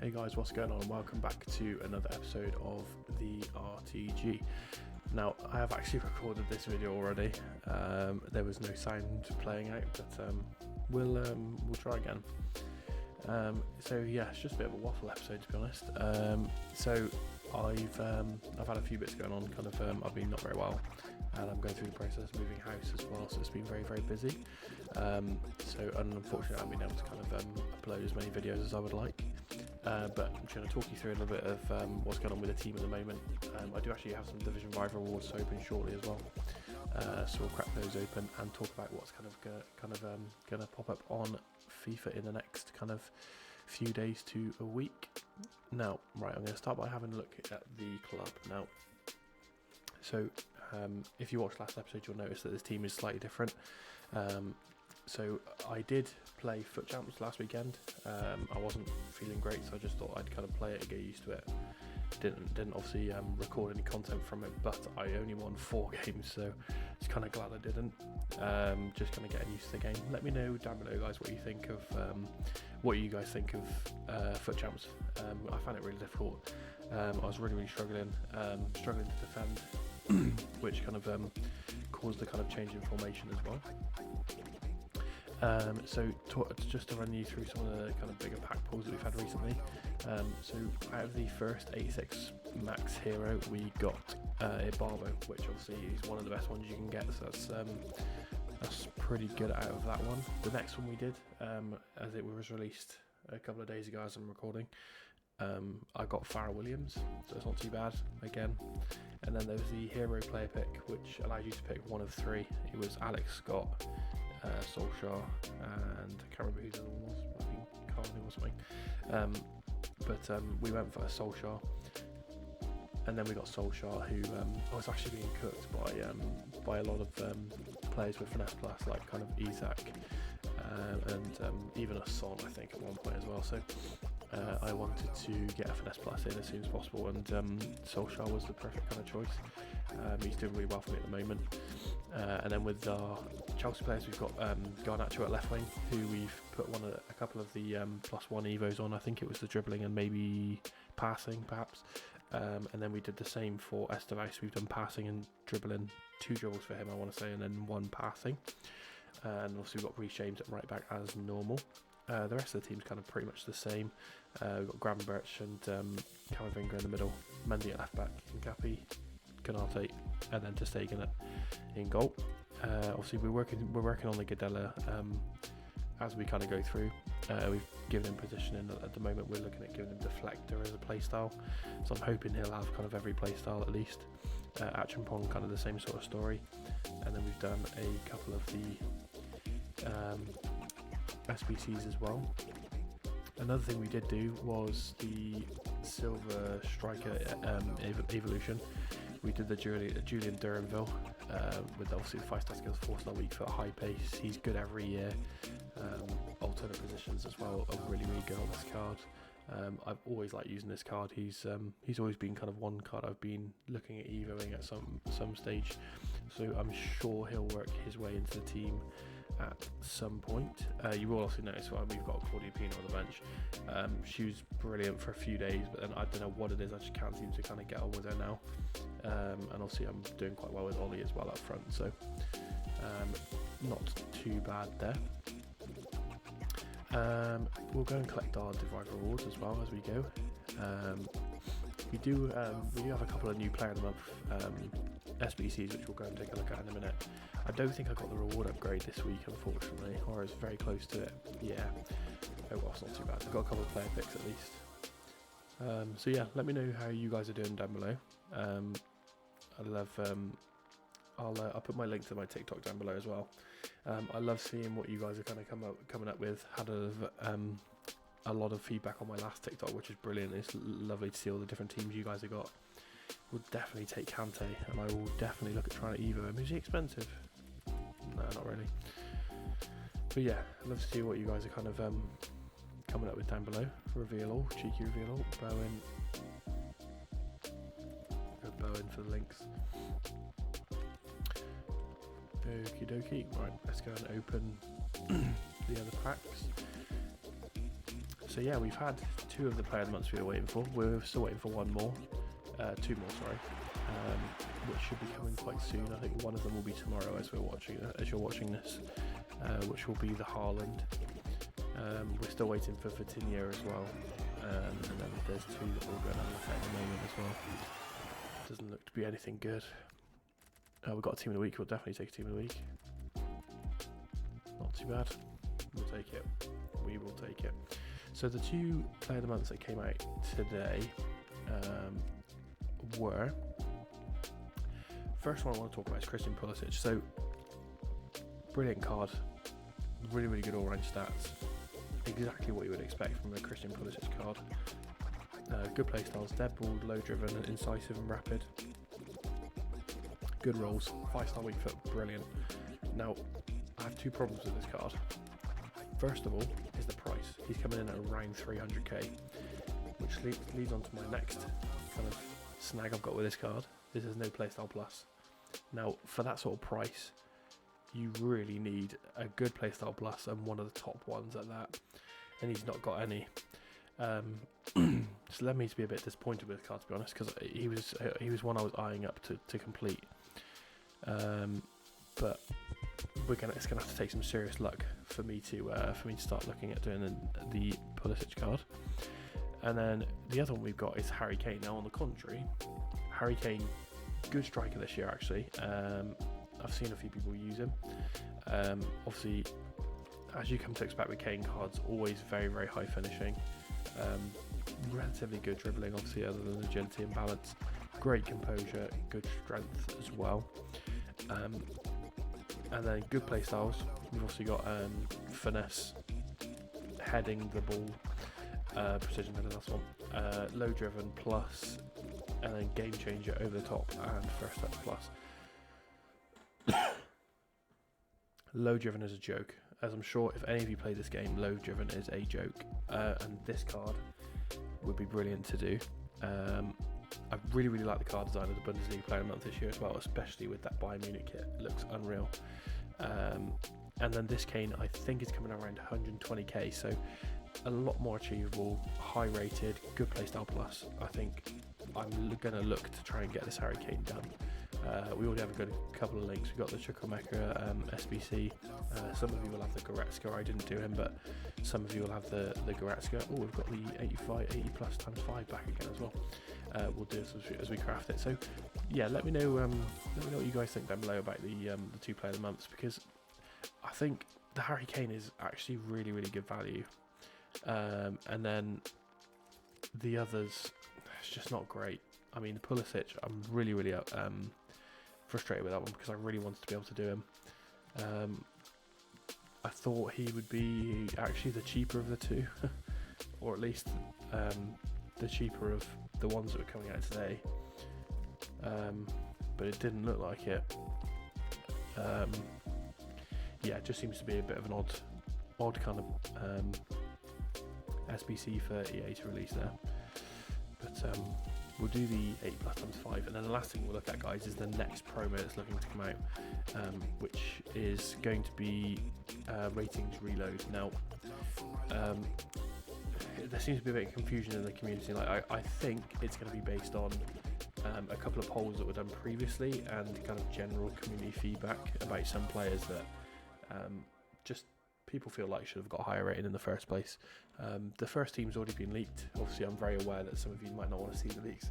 Hey guys, what's going on, and welcome back to another episode of the RTG. Now, I have actually recorded this video already. There was no sound playing out, but we'll try again. So yeah, it's just a bit of a waffle episode, to be honest. So I've had a few bits going on. I've been not very well, and I'm going through the process of moving house as well. So it's been very, very busy. So unfortunately, I haven't been able to upload as many videos as I would like. But I'm just going to talk you through a little bit of what's going on with the team at the moment. I do actually have some Division 5 rewards to open shortly as well, so we'll crack those open and talk about what's going to pop up on FIFA in the next few days to a week. Now, right, I'm going to start by having a look at the club now. So, if you watched last episode, you'll notice that this team is slightly different. So I did play Foot Champs last weekend. I wasn't feeling great, so I just thought I'd play it and get used to it. Didn't obviously record any content from it, but I only won 4 games, so just glad I didn't. Just getting used to the game. Let me know down below, guys, what you think of you guys think of Foot Champs. I found it really difficult. I was really struggling to defend, which caused the change in formation as well. So just to run you through some of the bigger pack pulls that we've had recently. So out of the first 86 max hero, we got Ibarbo, which obviously is one of the best ones you can get. So that's pretty good out of that one. The next one we did, as it was released a couple of days ago as I'm recording, I got Farrell Williams, so it's not too bad again. And then there was the hero player pick, which allowed you to pick one of 3. It was Alex Scott, Solskjaer, and I can't remember who the other one was. I think Carney or something. But we went for Solskjaer, and then we got Solskjaer, who was actually being cooked by a lot of players with finesse plus, like Isak, and even a Son, I think, at one point as well. So I wanted to get a finesse plus in as soon as possible, and Solskjaer was the perfect choice. He's doing really well for me at the moment. And then with our Chelsea players, we've got Garnacho at left wing, who we've put a couple of the +1 evos on. I think it was the dribbling and maybe passing, perhaps. And then we did the same for Estevez. We've done passing and dribbling, 2 dribbles for him, I want to say, and then 1 passing. And obviously we've got Reece James at right back as normal. The rest of the team's pretty much the same. We've got Gravenberch and Camavinga in the middle, Mendy at left back, Nkapi, Canate, and then Ter Stegen in goal. Obviously we're working on the Gadella as we go through. We've given him positioning at the moment. We're looking at giving him Deflector as a playstyle, so I'm hoping he'll have every playstyle at least. Achimpong, the same sort of story. And then we've done a couple of the SBCs as well. Another thing we did do was the Silver Striker evolution. We did the Julian Duranville with obviously the 5-star skills, 4-star weak foot, high pace. He's good every year. Alternate positions as well are really good on this card. I've always liked using this card. He's always been one card I've been looking at evoing at some stage. So I'm sure he'll work his way into the team at some point. You will also notice we've got Claudia Pino on the bench. She was brilliant for a few days, but then I don't know what it is, I just can't seem to get on with her now. And obviously I'm doing quite well with Ollie as well up front, so not too bad there. We'll go and collect our Divide rewards as well as we go. We do have a couple of new player of the month SBCs, which we'll go and take a look at in a minute. I don't think I got the reward upgrade this week, unfortunately, or it's very close to it. Yeah. Oh well, it's not too bad. I've got a couple of player picks at least. So yeah, let me know how you guys are doing down below. I'll put my link to my TikTok down below as well. I love seeing what you guys are coming up with. Had a lot of feedback on my last TikTok, which is brilliant. It's lovely to see all the different teams you guys have got. We'll definitely take Kante, and I will definitely look at trying to evo him. Is he expensive? No, not really. But yeah, I'd love to see what you guys are coming up with down below. Reveal all, cheeky reveal all, Bowen. Go Bowen for the links. Okie dokie. Right, let's go and open the other packs. So yeah, we've had 2 of the player of the months we were waiting for. We're still waiting for 2 more, sorry, which should be coming quite soon. I think one of them will be tomorrow as you're watching this, which will be the Haaland. We're still waiting for Vitinha as well, and then there's 2 that we're going to look at the moment as well. Doesn't look to be anything good. We've got a team of the week. We'll definitely take a team of the week. Not too bad. We'll take it. We will take it. So the 2 player of the months that came out today were, first one I want to talk about is Christian Pulisic. So brilliant card, really really good all round stats, exactly what you would expect from a Christian Pulisic card. Good play styles, dead ball, low driven, incisive and rapid. Good rolls, 5-star weak foot, brilliant. Now I have 2 problems with this card. First of all is the price. He's coming in at around 300k, which leads on to my next kind of snag I've got with this card. This is no playstyle plus. Now for that sort of price, you really need a good playstyle plus and one of the top ones at that, and he's not got any. So led me to be a bit disappointed with the card, to be honest, because he was one I was eyeing up to complete. But it's gonna have to take some serious luck for me to start looking at doing the Pulisic card. And then the other one we've got is Harry Kane. Now on the contrary, Harry Kane, good striker this year actually. I've seen a few people use him. Obviously, as you come to expect with Kane cards, always very very high finishing, relatively good dribbling, obviously other than agility and balance, great composure, good strength as well. And then good play styles. We've also got finesse, heading the ball, precision header, that's one, low driven plus, and then game changer over the top and first touch plus. Low driven is a joke, as I'm sure if any of you play this game, low driven is a joke, and this card would be brilliant to do. I really really like the card design of the Bundesliga Player of the Month this year as well, especially with that Bayern Munich kit. It looks unreal. And then this Kane I think is coming around 120k, so a lot more achievable, high rated, good playstyle plus. I think I'm going to look to try and get this Harry Kane done. We already have a good couple of links. We've got the Chukwuemeka SBC. Some of you will have the Goretzka. I didn't do him, but some of you will have the Goretzka. Oh, we've got the 80 plus times 5 back again as well. We'll do this as we craft it. So yeah, let me know what you guys think down below about the 2 player of the months, because I think the Harry Kane is actually really really good value, and then the others, it's just not great. I mean, the Pulisic, I'm really really frustrated with that one because I really wanted to be able to do him. I thought he would be actually the cheaper of the 2, or at least the cheaper of the ones that were coming out today, but it didn't look like it. Yeah, it just seems to be a bit of an odd kind of SBC for EA to release there. But we'll do the 8 plus times 5, and then the last thing we'll look at, guys, is the next promo that's looking to come out, which is going to be ratings reload. Now there seems to be a bit of confusion in the community. Like I think it's going to be based on a couple of polls that were done previously and kind of general community feedback about some players that just people feel like should have got a higher rating in the first place. The first team's already been leaked. Obviously I'm very aware that some of you might not want to see the leaks,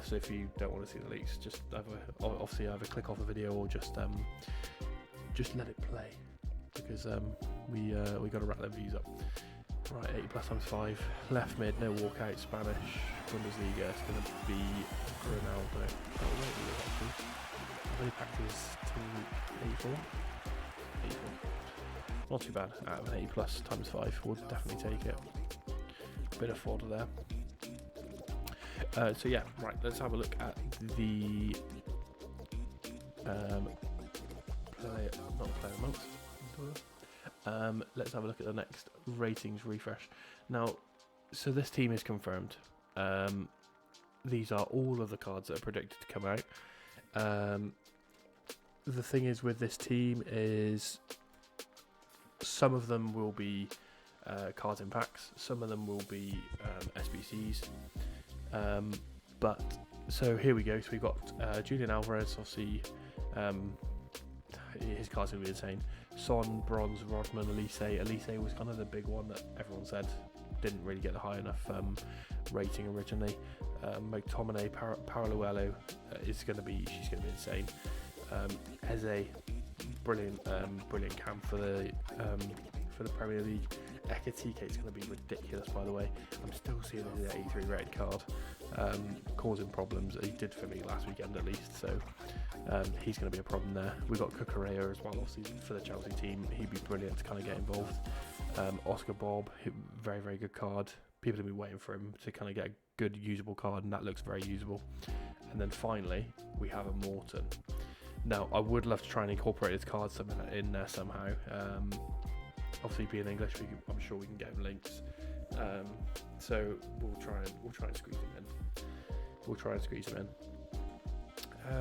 so if you don't want to see the leaks, just either click off the video or just let it play, because we got to wrap them views up. Right, 80 plus times 5, left mid, no walkout, Spanish, Bundesliga. It's going to be Ronaldo. Oh, wait, it is actually. I've only packed his team 84. Not too bad. Out of an 80 plus times 5, we'll definitely take it. Bit of fodder there. So yeah, right, let's have a look at the player of the month. Let's have a look at the next ratings refresh. Now, so this team is confirmed. These are all of the cards that are predicted to come out. The thing is with this team is some of them will be cards in packs. Some of them will be SBCs. But so here we go. So we've got Julian Alvarez. Obviously, his card's gonna be insane. Son, Bronze, Rodman, Elise. Elise was kind of the big one that everyone said didn't really get the high enough rating originally. McTominay, Paraluelo she's gonna be insane. Eze, brilliant cam for the Premier League. Ekatike is going to be ridiculous, by the way. I'm still seeing his 83 red card causing problems. He did for me last weekend at least, so he's going to be a problem there. We've got Cucurella as well, obviously, for the Chelsea team. He'd be brilliant to kind of get involved. Oscar Bob, very, very good card. People have been waiting for him to kind of get a good usable card, and that looks very usable. And then finally, we have a Morton. Now, I would love to try and incorporate his cards in there somehow. Obviously, being English, I'm sure we can get him links. So we'll try and squeeze him in.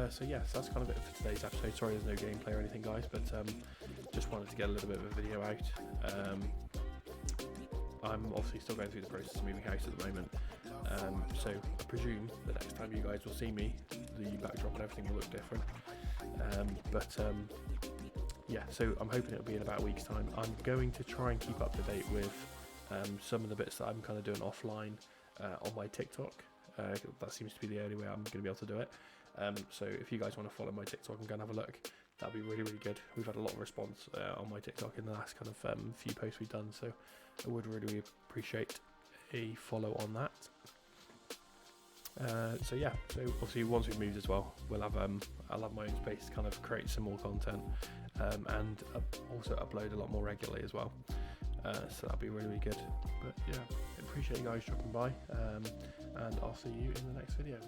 So yes, that's kind of it for today's episode. Sorry, there's no gameplay or anything, guys, but just wanted to get a little bit of a video out. I'm obviously still going through the process of moving house at the moment. So I presume the next time you guys will see me, the backdrop and everything will look different. Yeah, so I'm hoping it'll be in about a week's time. I'm going to try and keep up to date with some of the bits that I'm kind of doing offline on my TikTok. That seems to be the only way I'm going to be able to do it. So if you guys want to follow my TikTok and go and have a look, that'd be really, really good. We've had a lot of response on my TikTok in the last kind of few posts we've done, so I would really appreciate a follow on that. So yeah, so obviously once we've moved as well, we'll have I'll have my own space to kind of create some more content and also upload a lot more regularly as well. So that'll be really, really good. But yeah, appreciate you guys dropping by, and I'll see you in the next video.